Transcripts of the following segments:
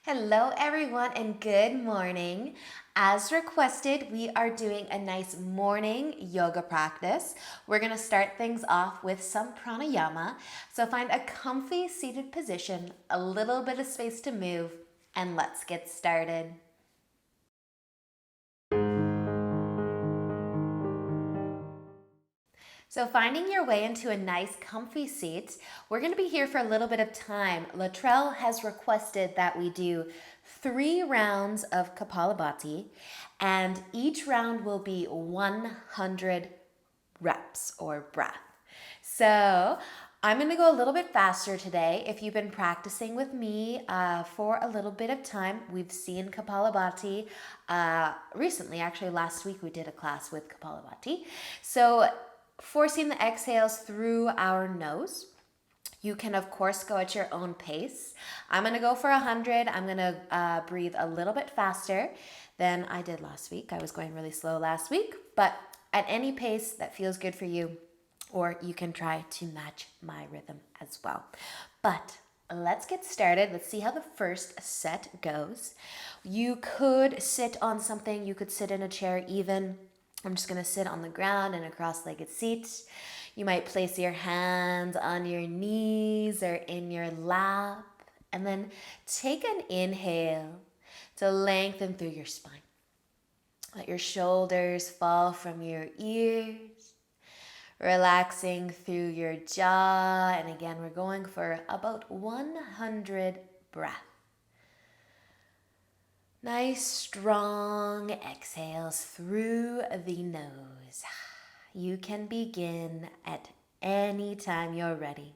Hello, everyone, and good morning. As requested, we are doing a nice morning yoga practice. We're going to start things off with some pranayama. So find a comfy seated position, a little bit of space to move, and let's get started. So finding your way into a nice comfy seat, we're going to be here for a little bit of time. Latrell has requested that we do 3 rounds of kapalabhati, and each round will be 100 reps or breath. So I'm going to go a little bit faster today. If you've been practicing with me for a little bit of time, we've seen kapalabhati recently. Actually, last week we did a class with kapalabhati. So forcing the exhales through our nose. You can, of course, go at your own pace. I'm going to go for 100. I'm going to breathe a little bit faster than I did last week. I was going really slow last week, but at any pace that feels good for you, or you can try to match my rhythm as well. But let's get started. Let's see how the first set goes. You could sit on something. You could sit in a chair even. I'm just going to sit on the ground in a cross-legged seat. You might place your hands on your knees or in your lap, and then take an inhale to lengthen through your spine. Let your shoulders fall from your ears, relaxing through your jaw. And again, we're going for about 100 breaths. Nice, strong exhales through the nose. You can begin at any time you're ready.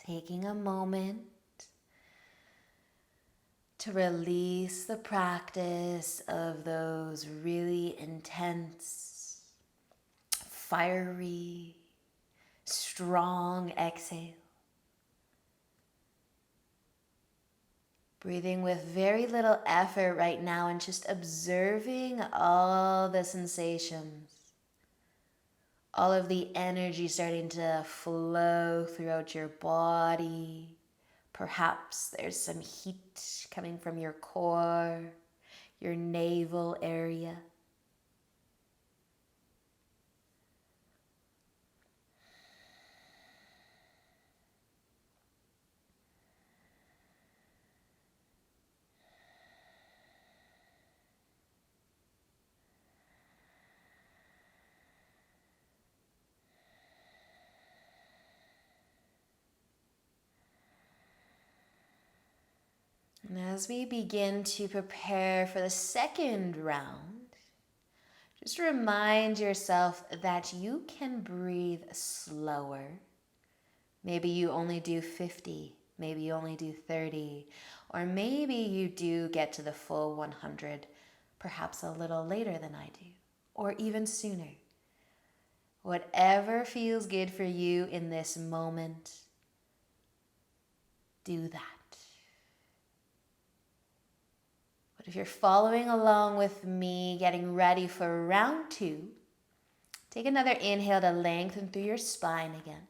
Taking a moment to release the practice of those really intense, fiery, strong exhales. Breathing with very little effort right now and just observing all the sensations. All of the energy starting to flow throughout your body. Perhaps there's some heat coming from your core, your navel area. And as we begin to prepare for the second round, Just remind yourself that you can breathe slower. Maybe you only do 50, maybe you only do 30, or maybe you do get to the full 100, perhaps a little later than I do, or even sooner. Whatever feels good for you in this moment, do that. But if you're following along with me, getting ready for round 2, take another inhale to lengthen through your spine again.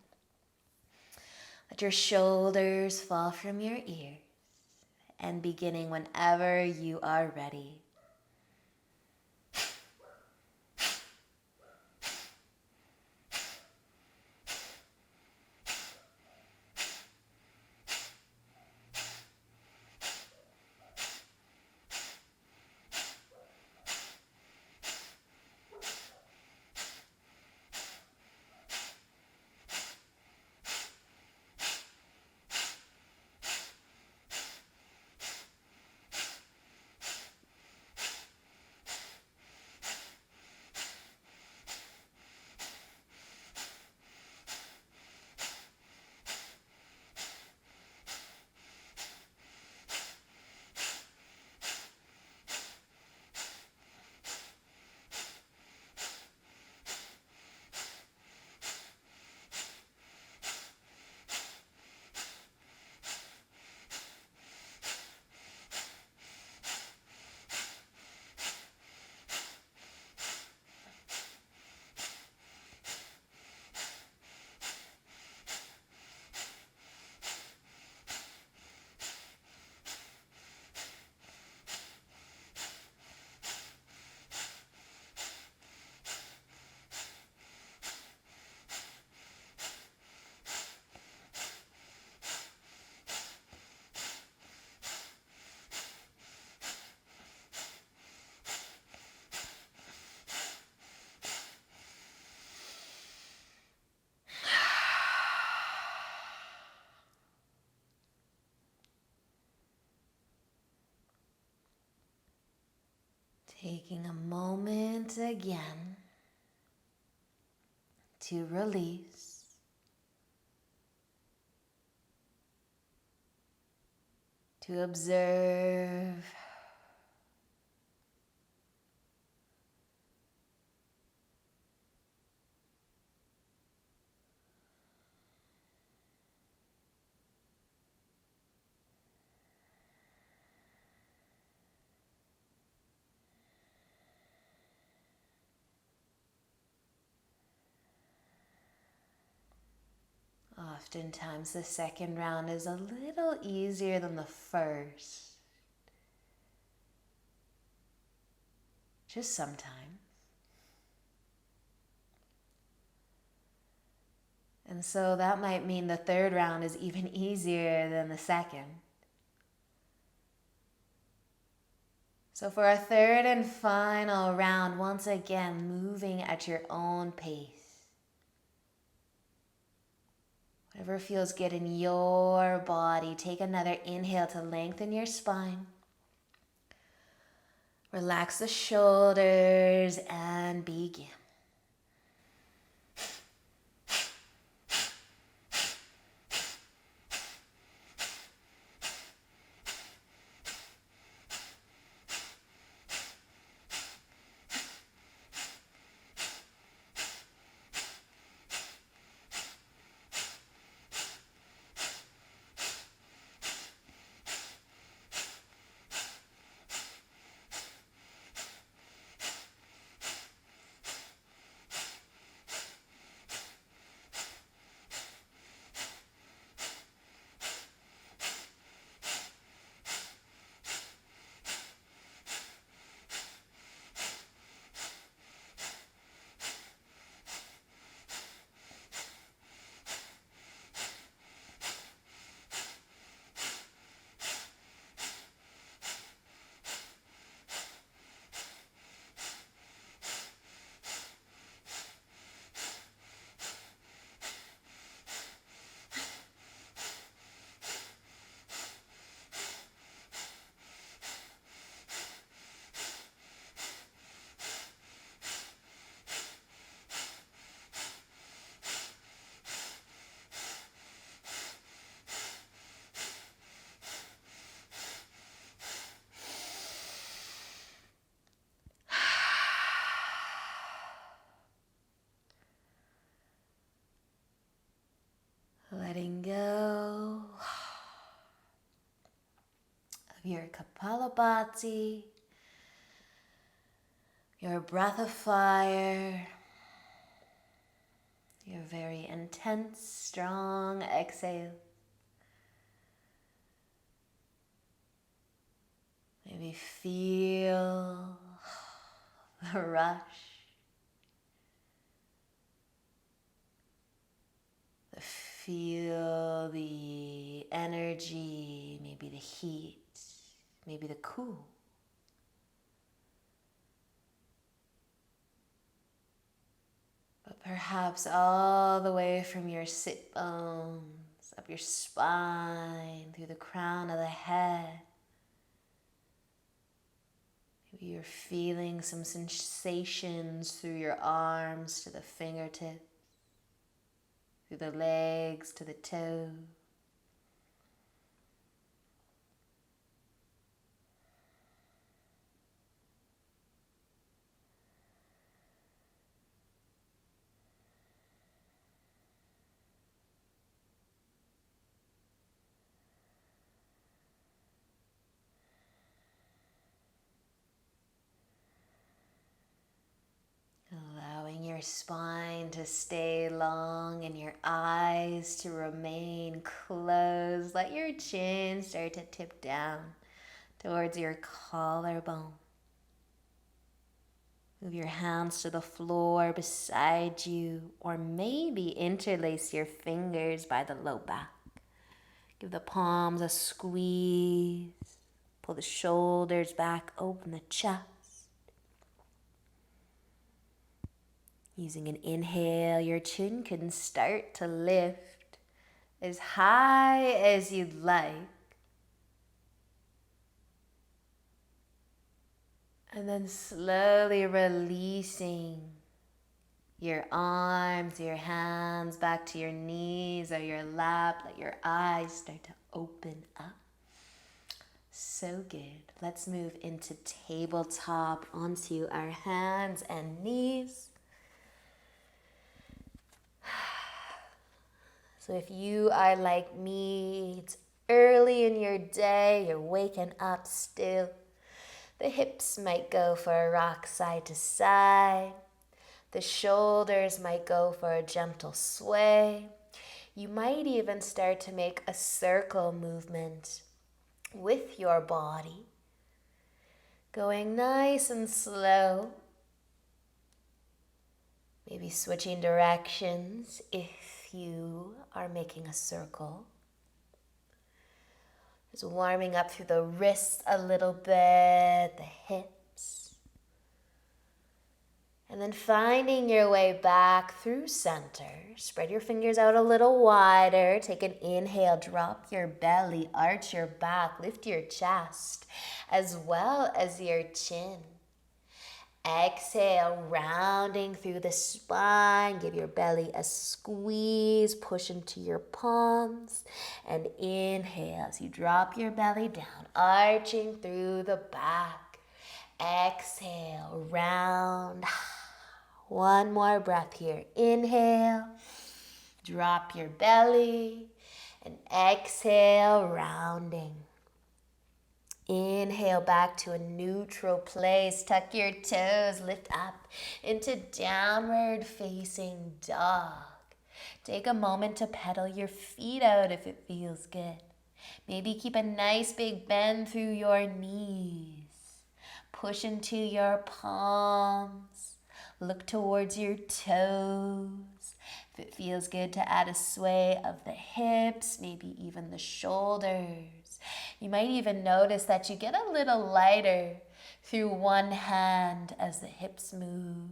Let your shoulders fall from your ears, and beginning whenever you are ready. Taking a moment again to release. To observe. Oftentimes the second round is a little easier than the first. Just sometimes. And so that might mean the third round is even easier than the second. So for our third and final round, once again, moving at your own pace. Whatever feels good in your body, take another inhale to lengthen your spine. Relax the shoulders and begin. go of your kapalabhati, your breath of fire, your very intense, strong exhale. Maybe feel the rush, feel the energy, maybe the heat, maybe the cool. But perhaps all the way from your sit bones, up your spine, through the crown of the head. Maybe you're feeling some sensations through your arms to the fingertips, through the legs to the toes. Allowing your spine to stay long and your eyes to remain closed. Let your chin start to tip down towards your collarbone. Move your hands to the floor beside you, or maybe interlace your fingers by the low back. Give the palms a squeeze. Pull the shoulders back, open the chest. Using an inhale, your chin can start to lift as high as you'd like. And then slowly releasing your arms, your hands back to your knees or your lap. Let your eyes start to open up. So good. Let's move into tabletop onto our hands and knees. So if you are like me, it's early in your day, you're waking up still. The hips might go for a rock side to side. The shoulders might go for a gentle sway. You might even start to make a circle movement with your body, going nice and slow. Maybe switching directions if you are making a circle. Just warming up through the wrists a little bit, the hips. And then finding your way back through center. Spread your fingers out a little wider. Take an inhale, drop your belly, arch your back, lift your chest, as well as your chin. Exhale, rounding through the spine. Give your belly a squeeze. Push into your palms. And inhale as you drop your belly down, arching through the back. Exhale, round. One more breath here. Inhale, drop your belly. And exhale, rounding. Inhale back to a neutral place. Tuck your toes, lift up into downward facing dog. Take a moment to pedal your feet out if it feels good. Maybe keep a nice big bend through your knees. Push into your palms. Look towards your toes. If it feels good to add a sway of the hips, maybe even the shoulders. You might even notice that you get a little lighter through one hand as the hips move,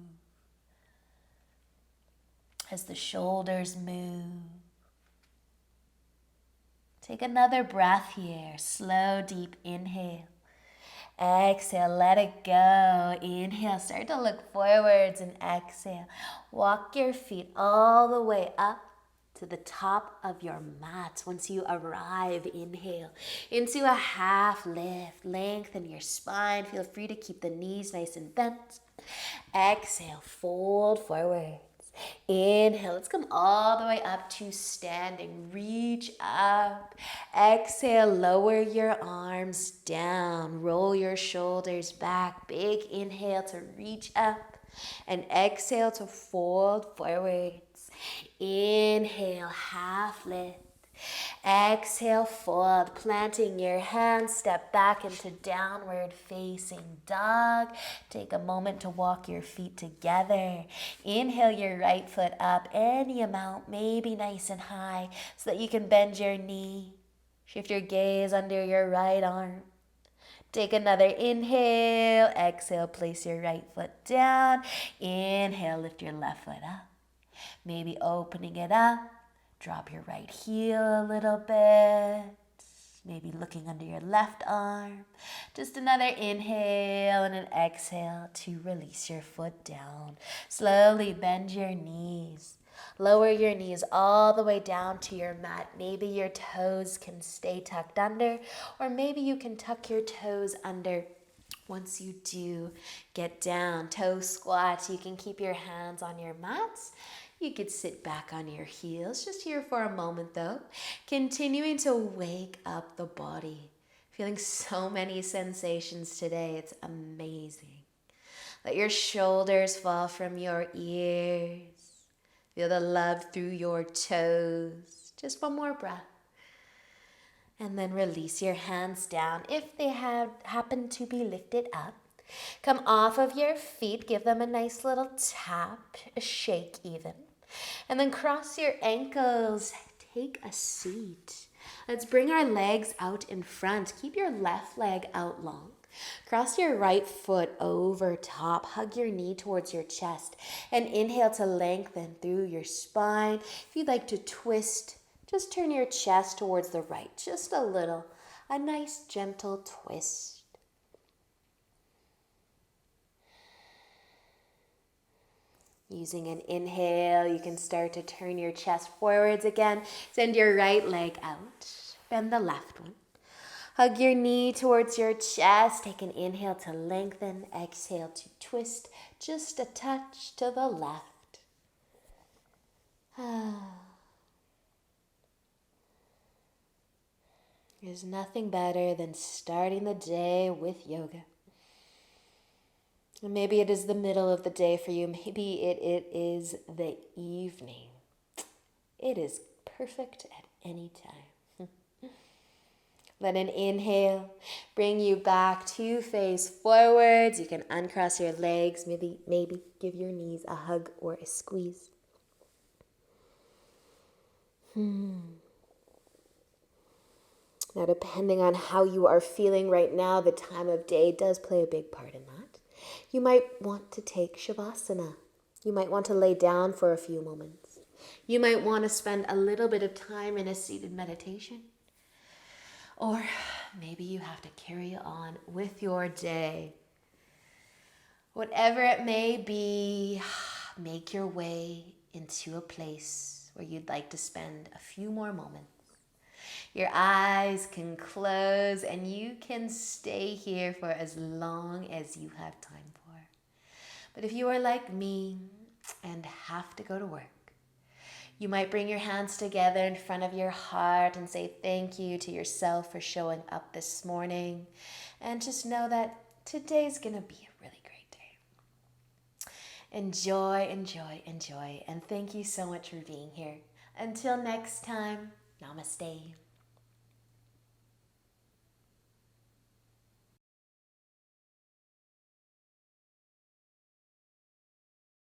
as the shoulders move. Take another breath here. Slow, deep inhale. Exhale, let it go. Inhale, start to look forwards and exhale. Walk your feet all the way up to the top of your mat. Once you arrive, inhale into a half lift. Lengthen your spine. Feel free to keep the knees nice and bent. Exhale, fold forwards. Inhale, let's come all the way up to standing. Reach up. Exhale, lower your arms down. Roll your shoulders back. Big inhale to reach up. And exhale to fold forwards. Inhale, half lift. Exhale, fold, planting your hands, step back into downward facing dog. Take a moment to walk your feet together. Inhale your right foot up any amount, maybe nice and high, so that you can bend your knee. Shift your gaze under your right arm. Take another inhale, exhale, place your right foot down. Inhale, lift your left foot up. Maybe opening it up. Drop your right heel a little bit. Maybe looking under your left arm. Just another inhale and an exhale to release your foot down. Slowly bend your knees. Lower your knees all the way down to your mat. Maybe your toes can stay tucked under, or maybe you can tuck your toes under. Once you do get down, toe squat, you can keep your hands on your mats. You could sit back on your heels, just here for a moment though. Continuing to wake up the body. Feeling so many sensations today, it's amazing. Let your shoulders fall from your ears. Feel the love through your toes. Just one more breath. And then release your hands down if they happen to be lifted up. Come off of your feet, give them a nice little tap, a shake even. And then cross your ankles, take a seat. Let's bring our legs out in front. Keep your left leg out long. Cross your right foot over top. Hug your knee towards your chest. And inhale to lengthen through your spine. If you'd like to twist, just turn your chest towards the right, just a little. A nice gentle twist. Using an inhale, you can start to turn your chest forwards again. Send your right leg out. Bend the left one. Hug your knee towards your chest. Take an inhale to lengthen. Exhale to twist. Just a touch to the left. There's nothing better than starting the day with yoga. Maybe it is the middle of the day for you. Maybe it is the evening. It is perfect at any time. Let an inhale bring you back to face forwards. You can uncross your legs. Maybe give your knees a hug or a squeeze. Now, depending on how you are feeling right now, the time of day does play a big part in that. You might want to take Shavasana. You might want to lay down for a few moments. You might want to spend a little bit of time in a seated meditation. Or maybe you have to carry on with your day. Whatever it may be, make your way into a place where you'd like to spend a few more moments. Your eyes can close and you can stay here for as long as you have time for. But if you are like me and have to go to work, you might bring your hands together in front of your heart and say thank you to yourself for showing up this morning. And just know that today's going to be a really great day. Enjoy, enjoy, enjoy. And thank you so much for being here. Until next time, namaste.